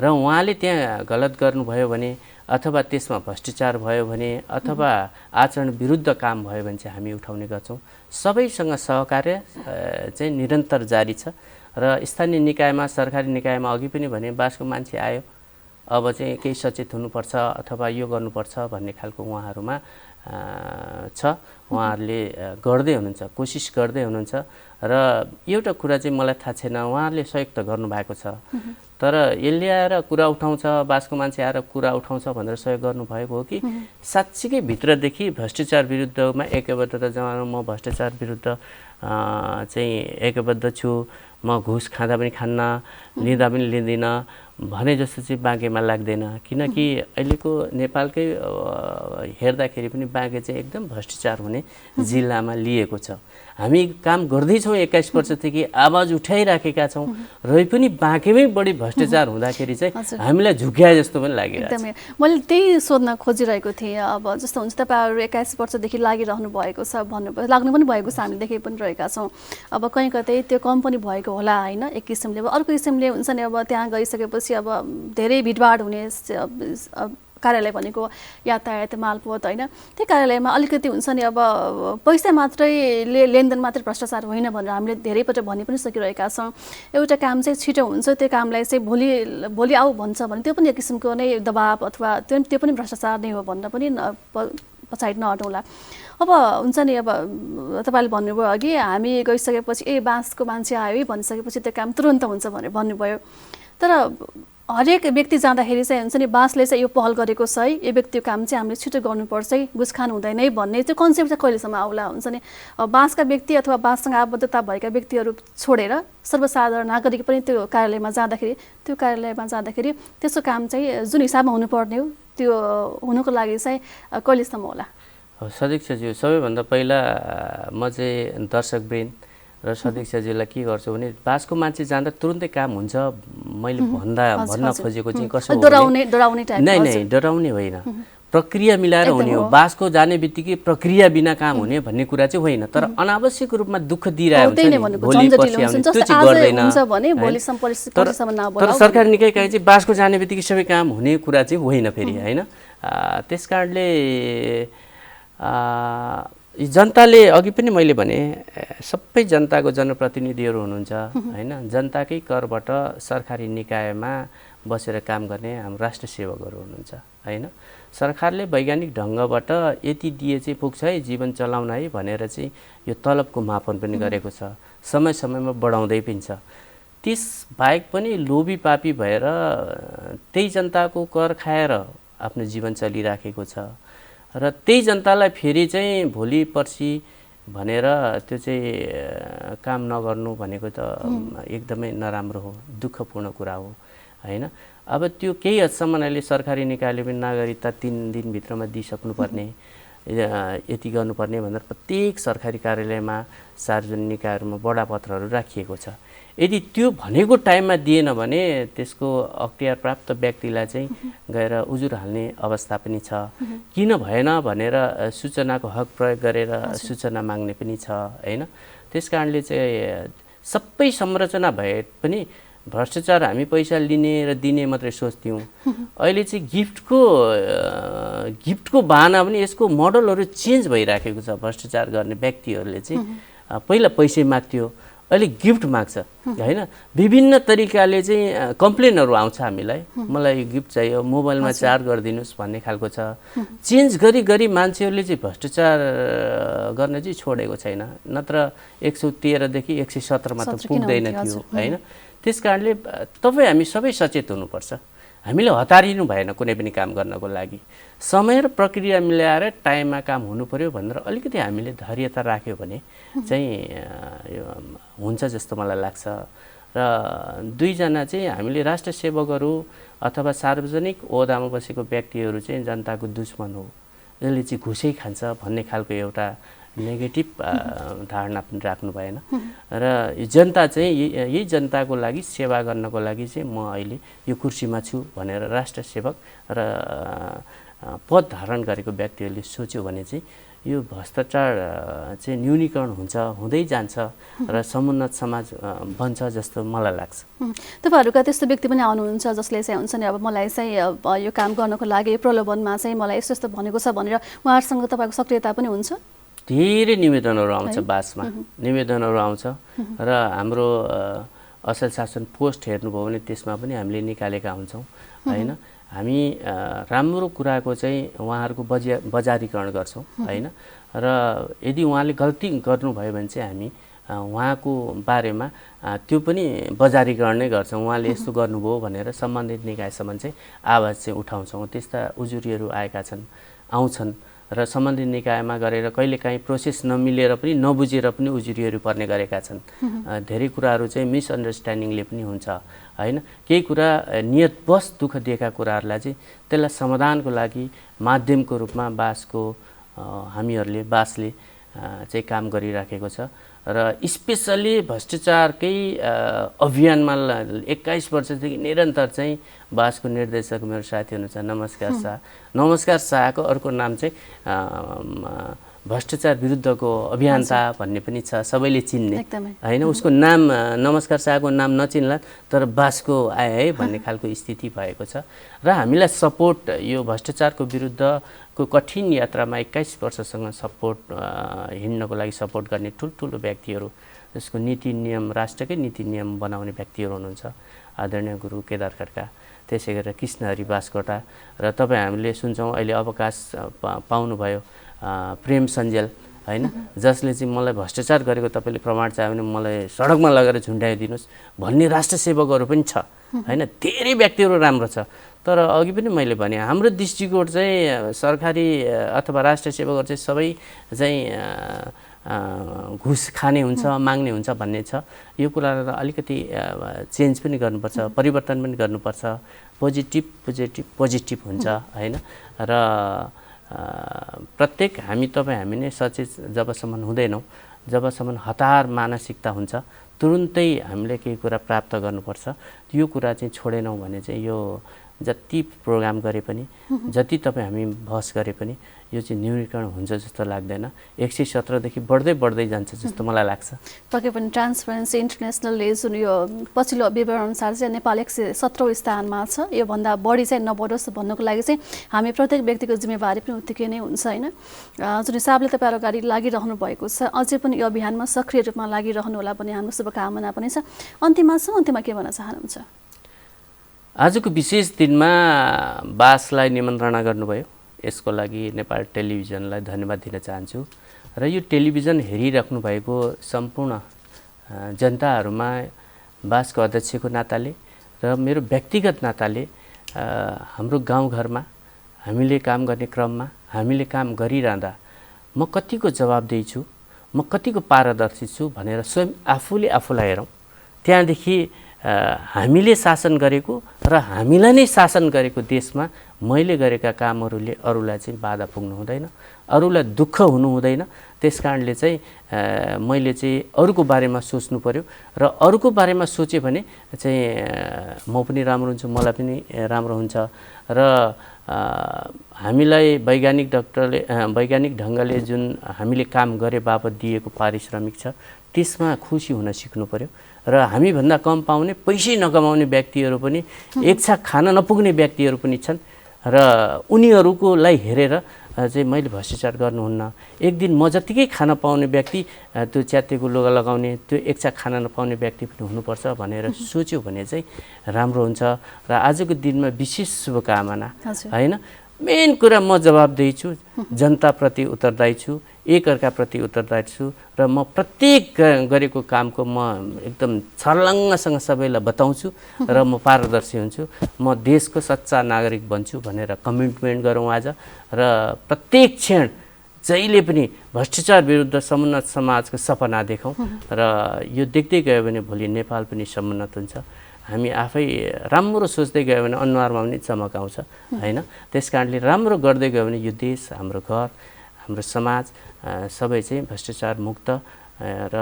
र उहाँले त्यहाँ गलत गर्नुभयो भने अथवा त्यसमा भ्रष्टाचार भयो भने अथवा आचरण विरुद्ध काम भयो भने चाहिँ हामी उठाउने गर्छौँ। सबैसँग सहकार्य चाहिँ निरन्तर जारी छ, र स्थानीय निकायमा, सरकारी निकायमा अघि पनि भने बासको मान्छे आयो, अब चाहिँ केही सचेत हुनुपर्छ अथवा यो गर्नुपर्छ भन्ने खालको उहाँहरूमा छ। उहाँहरूले गर्दै हुनुहुन्छ, कोसिस गर्दै हुनुहुन्छ, र एउटा कुरा चाहिँ मलाई थाहा छैन, उहाँहरूले सहयोग त गर्नुभएको छ, तर यसले आएर कुरा उठाउँछ, बासको मान्छे आएर कुरा उठाउँछ भनेर सहयोग गर्नुभएको हो कि साँच्चीकै भित्रदेखि भ्रष्टाचार विरुद्धमा एकबद्धता जमाना म भ्रष्टाचार विरुद्ध चाहिँ एकबद्ध छु, म घुस खाँदा पनि खान्न, लिँदा पनि लिँदिनँ भने जस्तो चाहिँ बाँकेमा लाग्दैन। किनकि अहिलेको नेपालकै हेर्दाखेरि पनि बाँके चाहिँ एकदम भ्रष्टाचार हुने जिल्लामा लिएको छ। हामी काम गर्दैछौँ 21 वर्षदेखि, आवाज उठाइराखेका छौँ, र पनि बाँकेमै बढी भ्रष्टाचार हुँदाखेरि चाहिँ हामीलाई झुक्याए जस्तो पनि लागिरहेको छ। मैले त्यही सोध्न खोजिरहेको थिएँ। अब जस्तो हुन्छ तपाईँहरू 21 वर्षदेखि लागिरहनु भएको छ भन्नुभयो, लाग्नु पनि भएको छ, हामी देखे पनि रहेका छौँ। अब कहीँ कतै त्यो कम पनि भएको होला होइन एक किसिमले। अब अर्को किसिमले हुन्छ नि, अब त्यहाँ गइसकेपछि अब धेरै भिडभाड हुने कार्यालय भनेको यातायात मालपोत होइन, त्यो कार्यालयमा अलिकति हुन्छ नि, अब पैसा मात्रैले लेनदेन मात्रै भ्रष्टाचार होइन भनेर हामीले धेरैपल्ट भनि पनि सकिरहेका छौँ। एउटा काम चाहिँ छिटो हुन्छ, त्यो कामलाई चाहिँ भोलि आऊ भन्छ भने त्यो पनि एक किसिमको नै दबाब अथवा त्यो पनि भ्रष्टाचार नै हो भनेर पनि पछाडि नहटौँला। अब हुन्छ नि, अब तपाईँले भन्नुभयो अघि हामी गइसकेपछि बाँसको मान्छे आयो है भनिसकेपछि त्यो काम तुरन्त हुन्छ भनेर भन्नुभयो, तर हरेक व्यक्ति जाँदाखेरि चाहिँ हुन्छ नि बाँसले चाहिँ यो पहल गरेको छ है, यो व्यक्तिको काम चाहिँ हामीले छिटो गर्नुपर्छ है, घुस खानु हुँदैन है भन्ने त्यो कन्सेप्ट चाहिँ कहिलेसम्म आउला? हुन्छ नि बाँसका व्यक्ति अथवा बाँससँग आबद्धता भएका व्यक्तिहरू छोडेर सर्वसाधारण नागरिक पनि त्यो कार्यालयमा जाँदाखेरि त्यसको काम चाहिँ जुन हिसाबमा हुनुपर्ने हो त्यो हुनुको लागि चाहिँ कहिलेसम्म होला? सदीक्षाज्यू, सबैभन्दा पहिला म चाहिँ दर्शकवृन्द र सदीक्षाज्यूलाई के गर्छु भने बासको मान्छे जाँदा तुरुन्तै काम हुन्छ मैले भन्न खोजेको चाहिँ कसो हो? डराउने नै डराउने होइन। प्रक्रिया मिलाएर हुने हो। बासको जाने बित्तिकै प्रक्रिया बिना काम हुने भन्ने कुरा चाहिँ होइन, तर अनावश्यक रूपमा दुःख दिइरहेको हुन्छ नि, भोलि पर्सि आउने त्यो चाहिँ गर्दैन। तर सरकारी निकाय कहीँ चाहिँ बासको जाने बित्तिकै सबै काम हुने कुरा चाहिँ होइन फेरि, होइन। त्यस कारणले जनताले अघि पनि मैले भने सबै जनताको जनप्रतिनिधिहरू हुनुहुन्छ, होइन। जनताकै करबाट सरकारी निकायमा बसेर काम गर्ने हाम्रो राष्ट्र सेवकहरू हुनुहुन्छ, होइन। सरकारले वैज्ञानिक ढङ्गबाट यति दिए चाहिँ पुग्छ है जीवन चलाउन है भनेर चाहिँ यो तलबको मापन पनि गरेको छ, समय समयमा बढाउँदै पनि छ। त्यस बाहेक पनि लोभी पापी भएर त्यही जनताको कर खाएर आफ्नो जीवन चलिराखेको छ र त्यही जनतालाई फेरि चाहिँ भोलि पर्सि भनेर त्यो चाहिँ काम नगर्नु भनेको त एकदमै नराम्रो हो, दुःखपूर्ण कुरा हो, होइन। अब त्यो केही हदसम्म अहिले सरकारी निकायले पनि नागरिकता 3 दिनभित्रमा दिइसक्नुपर्ने, यति गर्नुपर्ने भनेर प्रत्येक सरकारी कार्यालयमा सार्वजनिक निकायहरूमा बडापत्रहरू राखिएको छ। यदि त्यो भनेको टाइममा दिएन भने त्यसको अख्तियार प्राप्त व्यक्तिलाई चाहिँ गएर उजुर हाल्ने अवस्था पनि छ। किन भएन भनेर सूचनाको हक प्रयोग गरेर सूचना माग्ने पनि छ, होइन। त्यस कारणले चाहिँ सबै संरचना भए पनि भ्रष्टाचार हामी पैसा लिने र दिने मात्रै सोच्थ्यौँ। अहिले चाहिँ गिफ्टको बहाना पनि यसको मोडलहरू चेन्ज भइराखेको छ। भ्रष्टाचार गर्ने व्यक्तिहरूले चाहिँ पहिला पैसा माग्थ्यो, अहिले गिफ्ट माग्छ, होइन। विभिन्न तरिकाले चाहिँ कम्प्लेनहरू आउँछ हामीलाई, मलाई यो गिफ्ट चाहियो, मोबाइलमा चार्ज गरिदिनुहोस् भन्ने खालको छ। चेन्ज गरी मान्छेहरूले चाहिँ भ्रष्टाचार गर्न चाहिँ छोडेको छैन, नत्र 113 देखि 117 मा त पुग्दैन थियो, होइन। त्यस कारणले तपाईँ हामी सबै सचेत हुनुपर्छ। हामीले हतारिनु भएन कुनै पनि काम गर्नको लागि। समय र प्रक्रिया मिलाएर टाइममा काम हुनु पर्यो भनेर अलिकति हामीले धैर्यता राख्यो भने चाहिँ यो हुन्छ जस्तो मलाई लाग्छ। र दुईजना चाहिँ हामीले राष्ट्र सेवकहरू अथवा सार्वजनिक ओहदामा बसेको व्यक्तिहरू चाहिँ जनताको दुश्मन हो, यसले चाहिँ घुसै खान्छ भन्ने खालको एउटा नेगेटिभ धारणा पनि राख्नु भएन। र जनता चाहिँ यही जनताको लागि सेवा गर्नको लागि चाहिँ म अहिले यो कुर्सीमा छु भनेर राष्ट्र सेवक र पद धारण गरेको व्यक्तिहरूले सोच्यो भने चाहिँ यो भ्रष्टाचार चाहिँ न्यूनीकरण हुन्छ, हुँदै जान्छ र समुन्नत समाज बन्छ जस्तो मलाई लाग्छ। तपाईँहरूका त्यस्तो व्यक्ति पनि आउनुहुन्छ जसले चाहिँ हुन्छ नि अब मलाई चाहिँ यो काम गर्नको लागि प्रलोभनमा चाहिँ मलाई यस्तो यस्तो भनेको छ भनेर उहाँहरूसँग तपाईँको सक्रियता पनि हुन्छ? धेरै निवेदनहरू आउँछ, बासमा निवेदनहरू आउँछ र हाम्रो असल शासन पोस्ट हेर्नुभयो भने त्यसमा पनि हामीले निकालेका हुन्छौँ, होइन। हामी राम्रो कुराको चाहिँ उहाँहरूको बजारीकरण गर्छौँ, होइन। र यदि उहाँले गल्ती गर्नुभयो भने चाहिँ हामी उहाँको बारेमा त्यो पनि बजारीकरण नै गर्छौँ। उहाँले यस्तो गर्नुभयो भनेर सम्बन्धित निकायसम्म चाहिँ आवाज चाहिँ उठाउँछौँ। त्यस्ता उजुरीहरू आएका आउँछन् र सम्बन्धित निकायमा गरेर कहिलेकाहीँ प्रोसेस नमिलेर पनि नबुझेर पनि उजुरीहरू पर्ने गरेका छन्। धेरै कुराहरू चाहिँ मिसअन्डरस्ट्यान्डिङले पनि हुन्छ, होइन। केही कुरा नियतवश दुःख दिएका कुराहरूलाई चाहिँ त्यसलाई समाधानको लागि माध्यमको रूपमा बासले चाहिँ काम गरिराखेको छ। र स्पेसल्ली भ्रष्टाचारकै अभियानमा 21 वर्षदेखि निरन्तर चाहिँ बासको निर्देशक मेरो साथी हुनुहुन्छ नमस्कार शाह। नमस्कार शाहको अर्को नाम चाहिँ भ्रष्टाचार विरुद्धको अभियन्ता भन्ने पनि छ, सबैले चिन्ने, होइन। उसको नाम नमस्कार शाहको नाम नचिन्ला तर बासको आए है भन्ने खालको स्थिति भएको छ। र हामीलाई सपोर्ट यो भ्रष्टाचारको विरुद्धको कठिन यात्रामा 21 वर्षसँग सपोर्ट हिँड्नको लागि सपोर्ट गर्ने ठुल्ठुलो व्यक्तिहरू, जसको नीति नियम राष्ट्रकै नीति नियम बनाउने व्यक्तिहरू हुनुहुन्छ। आदरणीय गुरु केदार खड्का, त्यसै गरेर कृष्णहरि बास्कोटा र तपाईँ हामीले सुन्छौँ अहिले अवकाश पाउनुभयो प्रेम सञ्जेल, होइन, जसले चाहिँ मलाई भ्रष्टाचार गरेको तपाईँले प्रमाण चाह्यो भने मलाई सडकमा लगेर झुन्ड्याइदिनुहोस् भन्ने राष्ट्र सेवकहरू पनि छ, होइन। धेरै व्यक्तिहरू राम्रो छ। तर अघि पनि मैले भने हाम्रो दृष्टिकोण चाहिँ सरकारी अथवा राष्ट्र सेवकहरू चाहिँ सबै चाहिँ घुस खाने हुन्छ, माग्ने हुन्छ भन्ने छ। यो कुरालाई अलिकति चेन्ज पनि गर्नुपर्छ, परिवर्तन पनि गर्नुपर्छ। पोजिटिभ हुन्छ, होइन। र प्रत्येक हामी नै सचेत जबसम्म हुँदैनौँ, जबसम्म हतार मानसिकता हुन्छ, तुरुन्तै हामीले केही कुरा प्राप्त गर्नुपर्छ। यो कुरा चाहिँ छोडेनौँ भने चाहिँ यो जति प्रोग्राम गरे पनि जति तपाईँ हामी बहस गरे पनि यो चाहिँ न्यूनीकरण हुन्छ जस्तो लाग्दैन। 117 देखि बढ्दै बढ्दै जान्छ जस्तो मलाई लाग्छ। पक्कै पनि ट्रान्सपरेन्सी इन्टरनेसनलले जुन यो पछिल्लो विवरण अनुसार चाहिँ नेपाल 117औं स्थानमा छ। योभन्दा बढी चाहिँ नबढोस् भन्नको लागि चाहिँ हामी प्रत्येक व्यक्तिको जिम्मेवारी पनि उत्तिकै नै हुन्छ होइन। जुन हिसाबले तपाईँहरू अगाडि लागिरहनु भएको छ अझै पनि यो अभियानमा सक्रिय रूपमा लागिरहनु होला भन्ने हाम्रो शुभकामना पनि छ। अन्तिममा के भन्न चाहनुहुन्छ? आजको विशेष दिनमा बासलाई निमन्त्रणा गर्नुभयो, यसको लागि नेपाल टेलिभिजनलाई धन्यवाद दिन चाहन्छु। र यो टेलिभिजन हेरिराख्नु भएको सम्पूर्ण जनताहरूमा बासको अध्यक्षको नाताले र मेरो व्यक्तिगत नाताले हाम्रो गाउँघरमा हामीले काम गर्ने क्रममा हामीले काम गरिरहँदा म कतिको जवाबदेही छु, म कतिको पारदर्शी छु भनेर स्वयं आफूले आफूलाई हेरौँ। त्यहाँदेखि हामीले शासन गरेको र हामीलाई नै शासन गरेको देशमा मैले गरेका कामहरूले अरूलाई चाहिँ बाधा पुग्नु हुँदैन, अरूलाई दुःख हुनु हुँदैन। त्यसकारणले चाहिँ मैले चाहिँ अरूको बारेमा सोच्नु पर्यो र अरूको बारेमा सोचेँ भने चाहिँ म पनि राम्रो हुन्छु, मलाई पनि राम्रो हुन्छ। र हामीलाई वैज्ञानिक ढङ्गले जुन हामीले काम गरे बापत दिएको पारिश्रमिक छ त्यसमा खुसी हुन सिक्नु पर्यो। र हामीभन्दा कम पाउने, पैसै नकमाउने व्यक्तिहरू पनि, एक छाक खान नपुग्ने व्यक्तिहरू पनि छन् र उनीहरूकोलाई हेरेर चाहिँ मैले भ्रष्टाचार गर्नुहुन्न। एक दिन म जतिकै खान पाउने व्यक्ति त्यो च्यातेको लुगा लगाउने, त्यो एक छाक खान नपाउने व्यक्ति पनि हुनुपर्छ भनेर सोच्यो भने चाहिँ राम्रो हुन्छ। र आजको दिनमा विशेष शुभकामना होइन। मेन कुरा म जवाबदेही छु, जनताप्रति उत्तरदायी छु, एकअर्काप्रति उत्तरदायी छु र म प्रत्येक गरेको कामको म एकदम छर्लङ्गसँग सबैलाई बताउँछु र म पारदर्शी हुन्छु। म देशको सच्चा नागरिक बन्छु भनेर कमिटमेन्ट गरौँ आज। र प्रत्येक क्षण जहिले पनि भ्रष्टाचार विरुद्ध समुन्नत समाजको सपना देखौँ र यो देख्दै गयो भने भोलि नेपाल पनि समुन्नत हुन्छ। हामी आफै राम्रो सोच्दै गयो भने अनुहारमा पनि चमक आउँछ होइन। त्यसकारणले राम्रो गर्दै गयो भने यो देश, हाम्रो घर, हाम्रो समाज सबै चाहिँ भ्रष्टाचार मुक्त र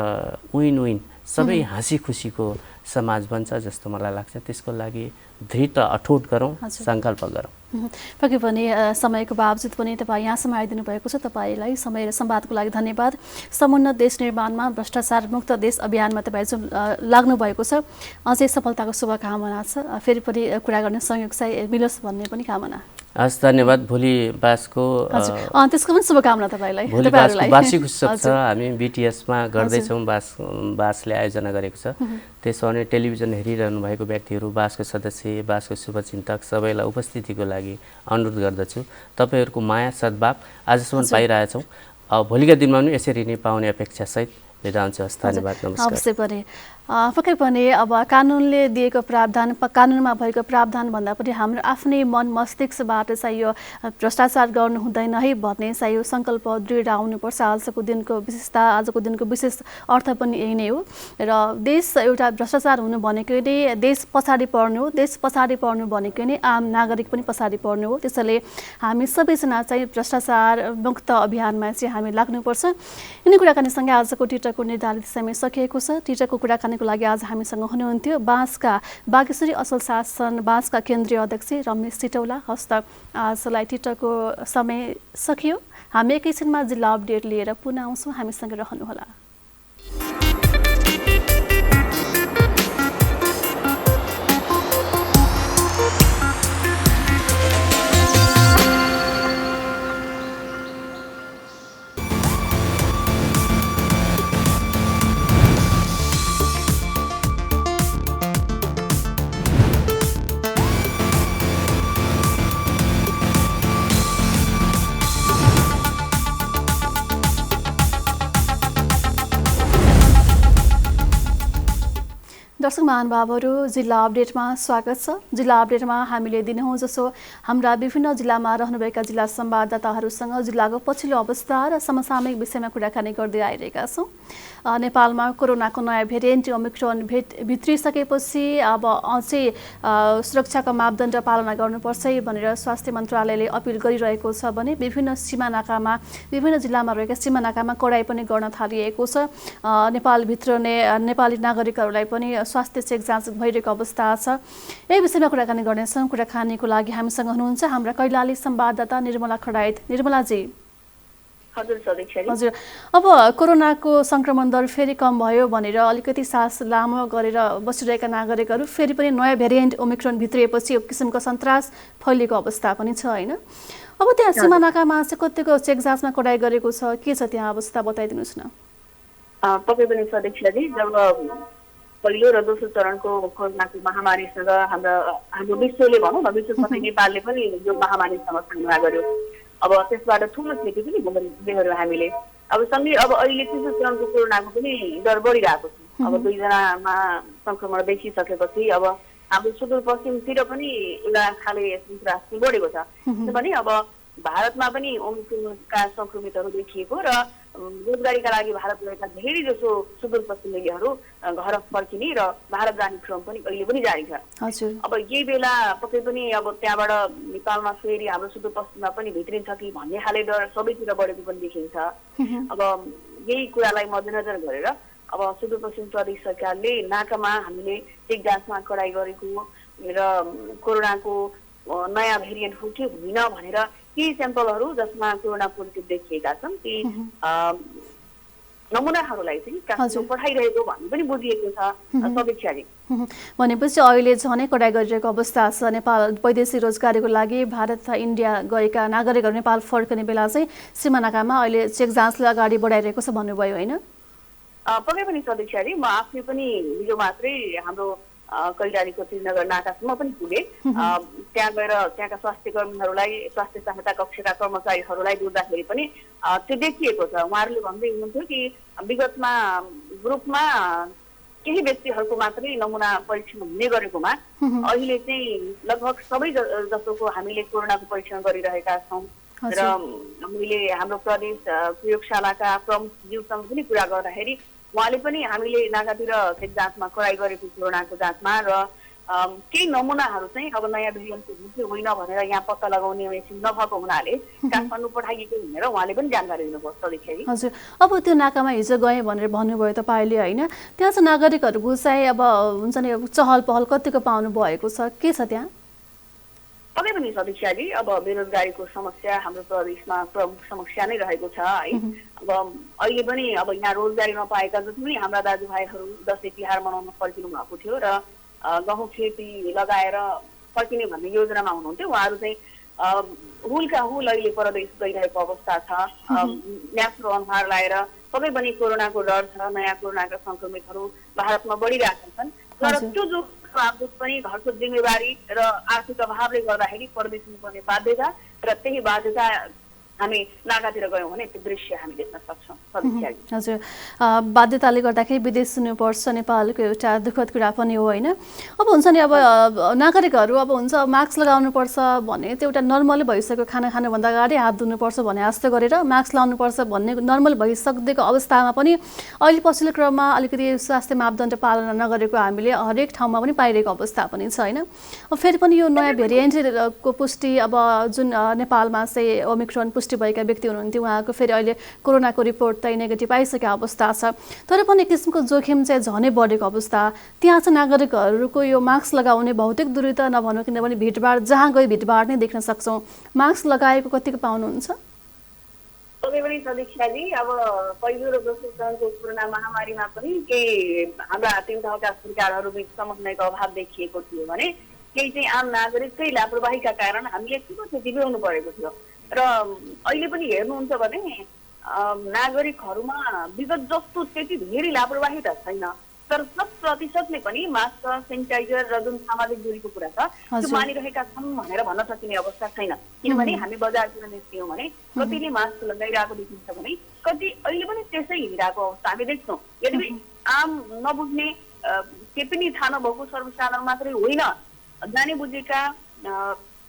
विन सबै हाँसी खुसीको समाज बन्छ जस्तो मलाई लाग्छ। त्यसको लागि दृढ अठोट गरौँ, सङ्कल्प गरौँ। पक्कै पनि समयको बावजुद पनि तपाईँ यहाँसम्म आइदिनु भएको छ। तपाईँलाई समय र संवादको लागि धन्यवाद। समुन्नत देश निर्माणमा भ्रष्टाचार मुक्त देश अभियानमा तपाईँ जुन लाग्नु भएको छ अझै सफलताको शुभकामना छ। फेरि पनि कुरा गर्ने संयोग चाहिँ मिलोस् भन्ने पनि कामना। हस्, धन्यवाद। भोलि बासको त्यसको पनि शुभकामना तपाईँलाई। भोलि बासको वार्षिक उत्सव छ, हामी बिटिएसमा गर्दैछौँ। बासले आयोजना गरेको छ। त्यसो भने टेलिभिजन हेरिरहनु भएको व्यक्तिहरू, बासको सदस्य, बासको शुभचिन्तक सबैलाई उपस्थितिको लागि अनुरोध गर्दछु। तपाईँहरूको माया सद्भाव आजसम्म पाइरहेछौँ, भोलिका दिनमा पनि यसरी नै पाउने अपेक्षासहित बिदा हुन्छ। धन्यवाद, नमस्कार। अवश्य पनि पक्कै पनि अब कानुनले दिएको प्रावधान, कानुनमा भएको प्रावधान भन्दा पनि हाम्रो आफ्नै मन मस्तिष्कबाट चाहिँ यो भ्रष्टाचार गर्नु हुँदैन है भन्ने चाहिँ यो सङ्कल्प दृढ आउनुपर्छ। आजको दिनको विशेषता, आजको दिनको विशेष अर्थ पनि यही नै हो। र देश एउटा भ्रष्टाचार हुनु भनेकै नै देश पछाडि पर्नु हो। देश पछाडि पर्नु भनेकै नै आम नागरिक पनि पछाडि पर्नु हो। त्यसैले हामी सबैजना चाहिँ भ्रष्टाचार मुक्त अभियानमा चाहिँ हामी लाग्नुपर्छ। यिनै कुराकानीसँगै आजको टिटरको निर्धारित समय सकिएको छ। टिटरको कुराकानीको लागि आज हामीसँग हुनुहुन्थ्यो बाँसका बागेश्वरी असल शासन बाँसका केन्द्रीय अध्यक्ष रमेश सिटौला। हस्त आजलाई टिटरको समय सकियो। हामी एकैछिनमा जिल्ला अपडेट लिएर पुनः आउँछौँ, हामीसँग रहनुहोला। दर्शक महानुभावहरू, जिल्ला अपडेटमा स्वागत छ। जिल्ला अपडेटमा हामीले दिनहुँ जसो हाम्रा विभिन्न जिल्लामा रहनुभएका जिल्ला संवाददाताहरूसँग जिल्लाको पछिल्लो अवस्था र समसामयिक विषयमा कुराकानी गर्दै आइरहेका छौँ। नेपालमा कोरोनाको नयाँ भेरिएन्ट ओमिक्रोन भित्रिसकेपछि अब अझै सुरक्षाको मापदण्ड पालना गर्नुपर्छ भनेर स्वास्थ्य मन्त्रालयले अपिल गरिरहेको छ भने विभिन्न सीमानाकामा विभिन्न जिल्लामा रहेका सीमानाकामा कडाई पनि गर्न थालिएको छ। नेपालभित्र नेपाली नागरिकहरूलाई पनि स्वास्थ्य चेक जाँच भइरहेको अवस्था छ। यही विषयमा कुराकानी गर्नेछौँ। कुराकानीको लागि हामीसँग हुनुहुन्छ हाम्रा कैलाली संवाददाता निर्मला खडायत। निर्मलाजी। हजुर, अब कोरोनाको संक्रमण दर फेरि कम भयो भनेर अलिकति सास लामो गरेर बसिरहेका नागरिकहरू फेरि पनि नयाँ भेरिएन्ट ओमिक्रोन भित्रिएपछि एक किसिमको सन्तास फैलिएको अवस्था पनि छ होइन? अब त्यहाँ सीमानाकामा चाहिँ कतिको चेक जाँचमा कडाई गरेको छ, के छ त्यहाँ अवस्था बताइदिनुहोस् न। पक्कै पनि सदस्यजी, जब पहिलो र दोस्रो चरणको कोरोनाको महामारीसँग हाम्रो विश्वले भनौँ न, विश्वसँगै नेपालले पनि यो महामारीसँग सामना गर्यो। अब त्यसबाट ठुलो क्षति पनि बेहोर्यौँ हामीले। अब सँगै अब अहिले तेस्रो चरणको कोरोनाको पनि दर बढिरहेको छ। अब 2 जनामा संक्रमण देखिसकेपछि अब हाम्रो सुदूरपश्चिमतिर पनि एउटा खाले सन्तास बढेको छ। किनभने अब भारतमा पनि ओमिक्रोनका संक्रमितहरू देखिएको र रोजगारीका लागि भारत गएका धेरै जसो सुदूरपश्चिमेलीहरू घर फर्किने र भारत जाने क्रम पनि अहिले पनि जारी छ। अब यही बेला पक्कै पनि अब त्यहाँबाट नेपालमा फेरि हाम्रो सुदूरपश्चिममा पनि भित्रिन्छ कि भन्ने खाले डर सबैतिर बढेको पनि देखिन्छ। अब यही कुरालाई मध्यनजर गरेर अब सुदूरपश्चिम प्रदेश सरकारले नाकामा हामीले चेक जाँचमा कडाई गरेको र कोरोनाको नयाँ भेरिएन्ट हो कि होइन भनेर केही स्याम्पलहरू जसमा कोरोना पोजिटिभ देखिएका छन् ती नमुनाहरूलाई चाहिँ काठमाडौँ पठाइरहेको भन्ने पनि बुझिएको छ समीक्षाले। भनेपछि अहिले झनै कडाई गरिरहेको अवस्था छ। नेपाल वैदेशिक रोजगारीको लागि भारत इन्डिया गएका नागरिकहरू नेपाल फर्कने बेला चाहिँ सीमानाकामा अहिले चेक जाँचले अगाडि बढाइरहेको छ भन्नुभयो होइन? पक्कै पनि समीक्षाले, म आफै पनि हिजो मात्रै हाम्रो कैलालीको त्रिनगर नाकासम्म पनि पुगे। त्यहाँ गएर त्यहाँका स्वास्थ्य कर्मीहरूलाई, स्वास्थ्य सहायता कक्षका कर्मचारीहरूलाई बुझ्दाखेरि पनि त्यो देखिएको छ। उहाँहरूले भन्दै हुनुहुन्थ्यो कि विगतमा ग्रुपमा केही व्यक्तिहरूको मात्रै नमुना परीक्षण हुने गरेकोमा अहिले चाहिँ लगभग सबै जसोको हामीले कोरोनाको परीक्षण गरिरहेका छौँ। र हामीले हाम्रो प्रदेश प्रयोगशालाका प्रमुखज्यूसँग पनि कुरा गर्दाखेरि उहाँले पनि हामीले नाकातिर चेक जाँचमा कडाई गरेको कोरोनाको जाँचमा र केही नमुनाहरू चाहिँ अब नयाँ भेरिएन्टको हुन्छ होइन भनेर यहाँ पत्ता लगाउने मेसिन नभएको हुनाले काठमाडौँ पठाइएको भनेर उहाँले पनि जानकारी दिनुभयो सदस्यजी। हजुर, अब त्यो नाकामा हिजो गएँ भनेर भन्नुभयो तपाईँले होइन? त्यहाँ चाहिँ नागरिकहरूको चाहिँ अब हुन्छ नि चहल पहल कतिको पाउनु भएको छ, के छ त्यहाँ? पक्कै पनि सदस्यजी, अब बेरोजगारीको समस्या हाम्रो प्रदेशमा प्रमुख समस्या नै रहेको छ है। अब अहिले पनि अब यहाँ रोजगारी नपाएका जति पनि हाम्रा दाजुभाइहरू दसैँ तिहार मनाउन फर्किनु भएको थियो र गहुँ खेती लगाएर फर्किने भन्ने योजनामा हुनुहुन्थ्यो। उहाँहरू चाहिँ हुलका हुल अहिले परदेश गइरहेको अवस्था छ। न्यास्रो अनुहार लाएर सबै पनि कोरोनाको डर छ, नयाँ कोरोनाका संक्रमितहरू भारतमा बढिरहेका छन्। तर त्यो जो बावजुद पनि घरको जिम्मेवारी र आर्थिक अभावले गर्दाखेरि परदेश हुनुपर्ने बाध्यता र त्यही बाध्यता हामी नाकातिर गयौँ भने त्यो दृश्य हामी देख्न सक्छौँ। हजुर, बाध्यताले गर्दाखेरि विदेश हुनुपर्छ नेपालको एउटा दुःखद कुरा पनि हो होइन? अब हुन्छ नि अब नागरिकहरू अब हुन्छ मास्क लगाउनुपर्छ भने त्यो एउटा नर्मल भइसक्यो। खाना खानुभन्दा अगाडि हात धुनुपर्छ भने जस्तो गरेर मास्क लाउनुपर्छ भन्ने नर्मल भइसकेको अवस्थामा पनि अहिले पछिल्लो क्रममा अलिकति स्वास्थ्य मापदण्ड पालना नगरेको हामीले हरेक ठाउँमा पनि पाइरहेको अवस्था पनि छ होइन? फेरि पनि यो नयाँ भेरिएन्टको पुष्टि अब जुन नेपालमा चाहिँ ओमिक्रोन पुष्टि भएका व्यक्ति हुनुहुन्थ्यो उहाँको फेरि अहिले कोरोनाको रिपोर्ट चाहिँ नेगेटिभ आइसकेको अवस्था छ। तर पनि किसिमको जोखिम चाहिँ झनै बढेको अवस्था। त्यहाँ चाहिँ नागरिकहरूको यो मास्क लगाउने भौतिक दूरी त नभनौँ, किनभने भिडभाड जहाँ गए भिडभाड नै देख्न सक्छौँ। मास्क लगाएको कतिको पाउनुहुन्छ? पक्कै पनि समीक्षाजी, अब पहिलो र दोस्रो चरणको कोरोना महामारीमा पनि केही हाम्रा तीन तहका सरकारहरू बीच समन्वयको अभाव देखिएको थियो भने केही चाहिँ आम नागरिककै लापरवाहीका कारण हामीले ठुलो क्षति बेहोर्नु परेको थियो। र अहिले पनि हेर्नुहुन्छ भने नागरिकहरूमा विगत जस्तो त्यति धेरै लापरवाही त छैन, तर 100% पनि मास्क, सेनिटाइजर र जुन सामाजिक दूरीको कुरा छ त्यो मानिरहेका छन् भनेर भन्न सकिने अवस्था छैन। किनभने हामी बजारतिर निस्क्यौँ भने कतिले मास्क लगाइरहेको देखिन्छ भने कति अहिले पनि त्यसै हिँडिरहेको अवस्था हामी देख्छौँ। यद्यपि आम नबुझ्ने के पनि थाहा नभएको सर्वसाधारण मात्रै होइन, जाने बुझेका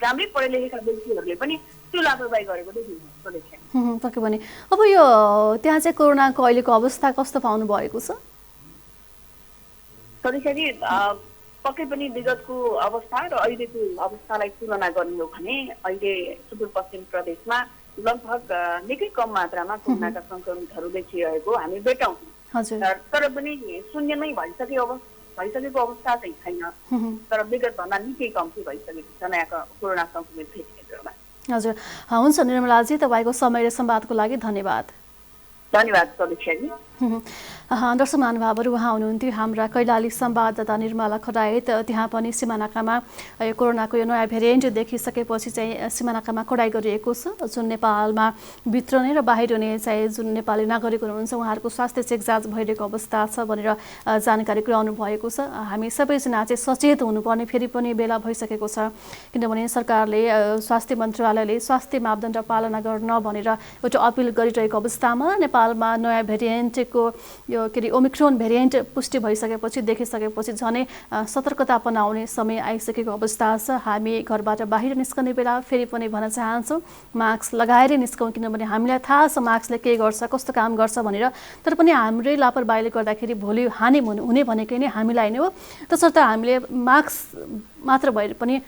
राम्रै पढे लेखेका व्यक्तिहरूले पनि त्यो लापरवाही गरेको देखिन्छ सदस्य। पक्कै पनि। अब यो त्यहाँ चाहिँ कोरोनाको अहिलेको अवस्था कस्तो पाउनु भएको छ सदस्यजी? पक्कै पनि विगतको अवस्था र अहिलेको अवस्थालाई तुलना गर्ने हो भने अहिले सुदूरपश्चिम प्रदेशमा लगभग निकै कम मात्रामा कोरोनाका संक्रमितहरू देखिरहेको हामी भेटाउँछौँ। तर पनि शून्यमै भइसकेको अवस्था चाहिँ छैन, तर विगतभन्दा निकै कम्ती भइसकेको छ नयाँ कोरोना संक्रमित भेटिनेहरूमा। हजुर, हुन्छ निर्मलाजी, तपाईँको समय र संवादको लागि धन्यवाद। धन्यवाद सदस्यजी। दर्शक महानुभावहरू, उहाँ हुनुहुन्थ्यो हाम्रा कैलाली संवाददाता निर्मला खरायत। त्यहाँ पनि सीमानाकामा कोरोनाको यो नयाँ भेरिएन्ट देखिसकेपछि चाहिँ सीमानाकामा कडाइ गरिएको छ। जुन नेपालमा भित्र नै र बाहिर नै चाहिँ जुन नेपाली नागरिक हुनुहुन्छ उहाँहरूको स्वास्थ्य चेक जाँच भइरहेको अवस्था छ भनेर जानकारी गराउनु भएको छ। हामी सबैजना चाहिँ सचेत हुनुपर्ने फेरि पनि बेला भइसकेको छ, किनभने सरकारले, स्वास्थ्य मन्त्रालयले स्वास्थ्य मापदण्ड पालना गर्न भनेर एउटा अपिल गरिरहेको अवस्थामा नेपालमा नयाँ भेरिएन्टको यो ओमिक्रोन भेरिएन्ट पुष्टि भइसकेपछि देखिसकेपछि झनै सतर्कता अपनाउने समय आइसकेको अवस्था छ। हामी घरबाट बाहिर निस्कने बेला फेरि पनि भन्न चाहन्छौँ मास्क लगाएरै निस्कौँ, किनभने हामीलाई थाहा छ मास्कले के गर्छ, कस्तो काम गर्छ भनेर। तर पनि हाम्रै लापरवाहीले गर्दाखेरि भोलि हानि हुने भनेकै नै हामीलाई नै हो। तसर्थ हामीले मास्क मात्र भएर पनि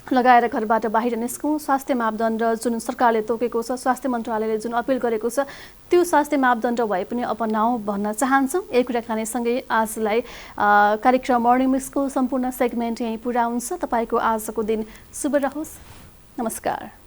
लगाएर घरबाट बाहिर निस्कौँ। स्वास्थ्य मापदण्ड जुन सरकारले तोकेको छ, स्वास्थ्य मन्त्रालयले जुन अपिल गरेको छ त्यो स्वास्थ्य मापदण्ड भए पनि अपनाऊ भन्न चाहन्छौँ। यही कुराकानीसँगै आजलाई कार्यक्रम मर्निङ मिक्सको सम्पूर्ण सेगमेन्ट यहीँ पुरा हुन्छ। तपाईँको आजको दिन शुभ रहोस्। नमस्कार।